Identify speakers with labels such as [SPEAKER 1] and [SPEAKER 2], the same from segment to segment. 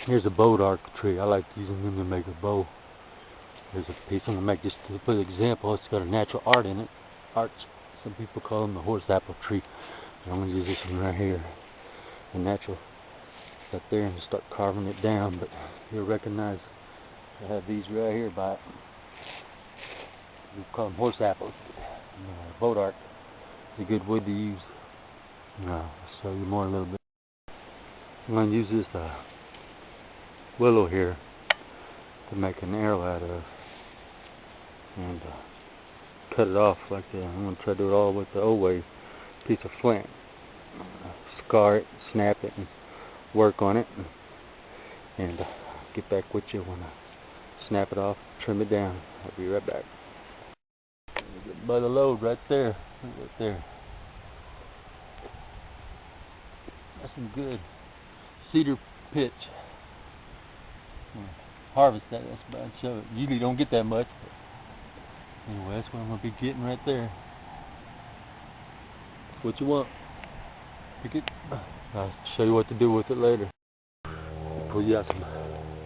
[SPEAKER 1] Here's a bow arc tree. I like using them to make a bow. Here's a piece I'm going to make just to put an example. It's got a natural art in it. Arch. Some people call them the horse apple tree. And I'm going to use this one right here. The natural. Right there, and start carving it down. But you'll recognize I have these right here by it. We call them horse apples. Boat art is a good wood to use. I'll show you more in a little bit. I'm going to use this willow here to make an arrowhead of, and cut it off like that. I'm going to try to do it all with the old way, piece of flint. Scar it, snap it, and work on it, and get back with you when I snap it off, trim it down. I'll be right back. Get by the load right there, right there. That's some good cedar pitch. Harvest that, that's about to show it. Usually don't get that much, but anyway, that's what I'm going to be getting right there. What you want, pick it. I'll show you what to do with it later. Pull you out some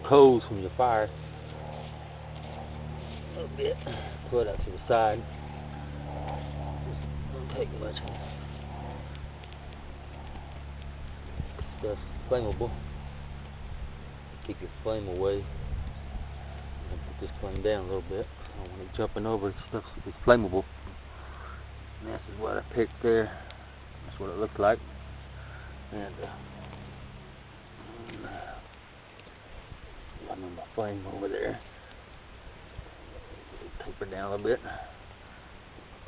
[SPEAKER 1] coals from your fire. A little bit. Pull it out to the side. Don't take much. Stuff's flammable. Keep your flame away. Put this flame down a little bit. I don't want it jumping over. Stuff is flammable. And this is what I picked there. That's what it looked like. And I'm on my flame over there. Taper down a little bit.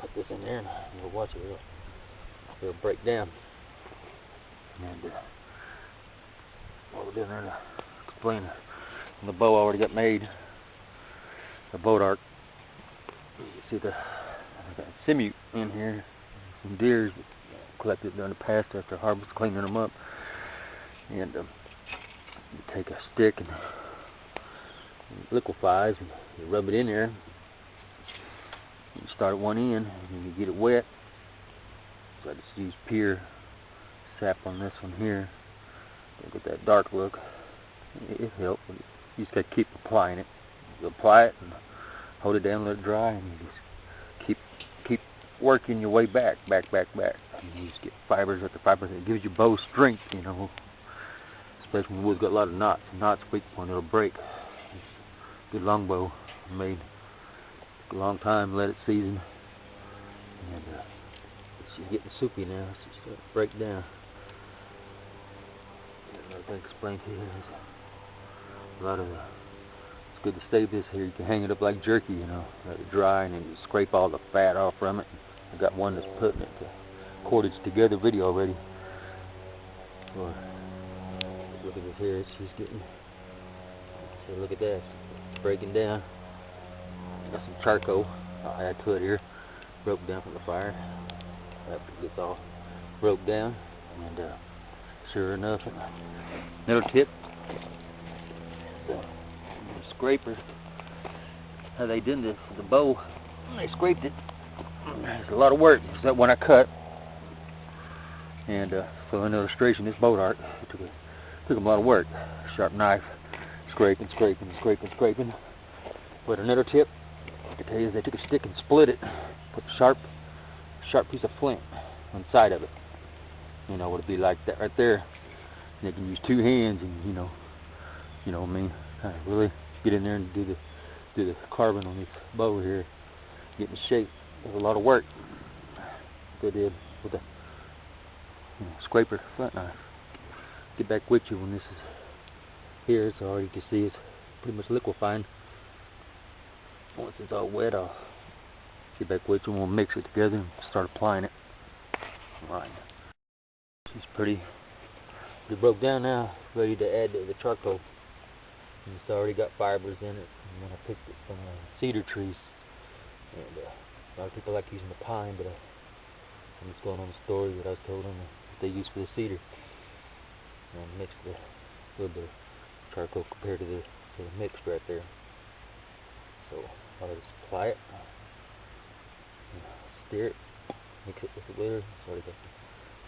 [SPEAKER 1] Put this in there and we'll watch it. It'll break down. And what we're doing there to explain the bow I already got made. The boat arc. You see I got sinew in here. Some deers collected during the past after harvest, cleaning them up. And you take a stick and it liquefies and you rub it in there. You start at one end and you get it wet. So I just use pure sap on this one here. Look at that dark look. It helps. You just gotta keep applying it. You apply it and hold it down, let it dry, and you just keep working your way back. And you just get fibers after fibers. It gives your bow strength, you know. Especially when the wood's got a lot of knots. Knots weak when it'll break. Good longbow made a long time, let it season, and she's getting soupy now. She's starting to break down. Another thing to explain to you is a lot of it's good to save this here. You can hang it up like jerky, you know, let it dry, and then you scrape all the fat off from it. I got one that's putting it to cordage together video already. Or look at this here, she's getting. So look at that, it's breaking down. Got some charcoal I'll add to it here, broke down from the fire. After it gets all broke down, and sure enough, another tip, the scraper, how they did this, the bow, when they scraped it, it's a lot of work. It's that one I cut, and for an illustration, this boat art, it took them a lot of work. Sharp knife, scraping. But another tip I can tell you is they took a stick and split it, put a sharp piece of flint on the side of it. You know what it'd be like that right there. And they can use two hands, and you know what I mean, kind of really get in there and do the carving on this bow here, get in shape. There's a lot of work they did with the scraper front knife. Get back with you when this is here. It's already, you can see it's pretty much liquefying. Once it's all wet, I'll get back with you and we'll mix it together and start applying it. Alright. She's pretty broke down now, ready to add the charcoal. And it's already got fibers in it. And then I picked it from cedar trees. And a lot of people like using the pine, but I'm just going on the story that I was told them that they use for the cedar. And I mixed a little bit of charcoal compared to the mix right there. So I'll just apply it, stir it, mix it with the glitter. It's already got the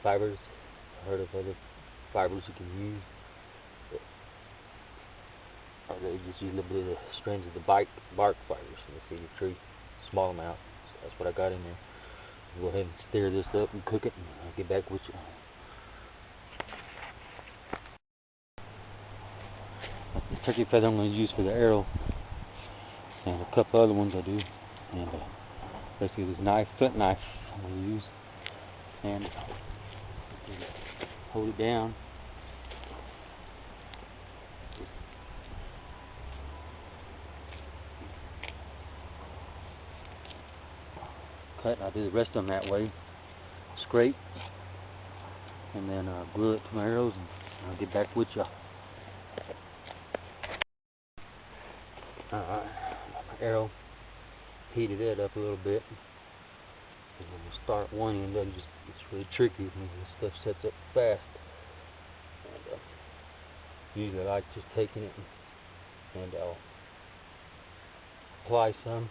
[SPEAKER 1] fibers. I heard of other fibers you can use, but They just use a little bit of strands of the bark fibers from the cedar tree, small amount. So that's what I got in there. Go ahead and stir this up and cook it, and I'll get back with you. The turkey feather I'm going to use for the arrow, and a couple other ones I do. And basically this knife, flint knife, I'm going to use, and hold it down. Cut, I'll do the rest of them that way. Scrape, and then glue it to my arrows, and I'll get back with you. Alright, my arrow, heated it up a little bit. And when you start one end up, it's really tricky when this stuff sets up fast. And, usually I like just taking it and I'll apply some,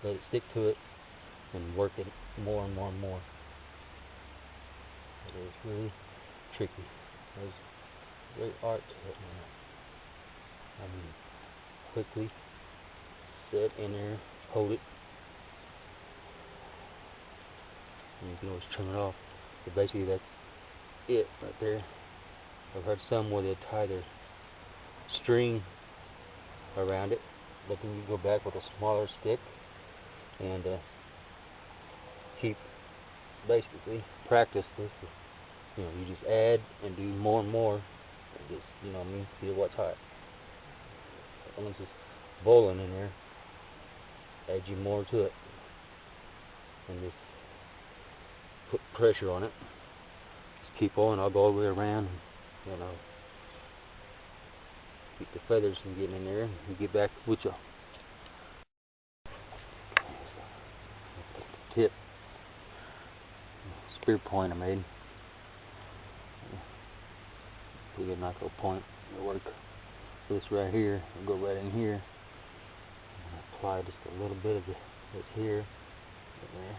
[SPEAKER 1] let it stick to it, and work it more and more and more. It is really tricky. There's great art to it, man. I mean, quickly set in there, hold it, and you can always turn it off. But basically that's it right there. I've heard some where they tie their string around it, but then you go back with a smaller stick and keep, basically practice this. You know, you just add and do more and more, and just, you know what I mean, feel what's hot. Once it's boiling in there, add you more to it, and just put pressure on it. Just keep on. I'll go all the way around, you know, keep the feathers from getting in there, and get back with you. Tip, spear point I made. Put a nice little point. It'll work. This right here, I'll go right in here, and apply just a little bit of this here, there.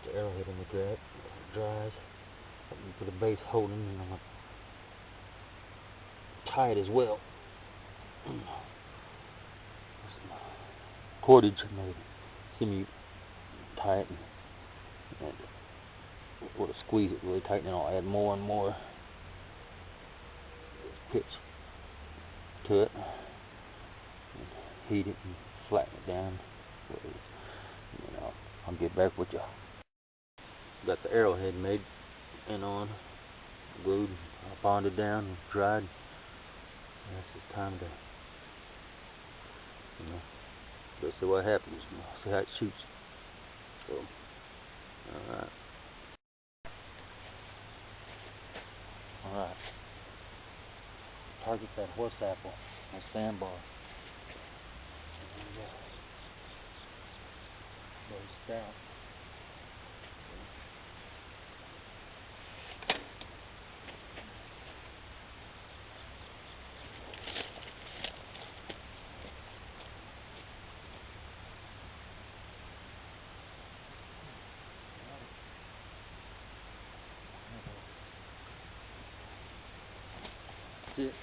[SPEAKER 1] The arrowhead in the grab, dries. You put a base holding, and I'm going to tie it as well. Cordage made sinew, tie it, and we'll squeeze it really tight, and then I'll add more and more pitch to it, and heat it and flatten it down. You know, I'll get back with you. Got the arrowhead made and on, glued, I bonded down and dried. And it's just time to, you know, let's see what happens, you know, see how it shoots. So, alright. Alright. Target that horse apple, my sandbar. And very stout. That's it.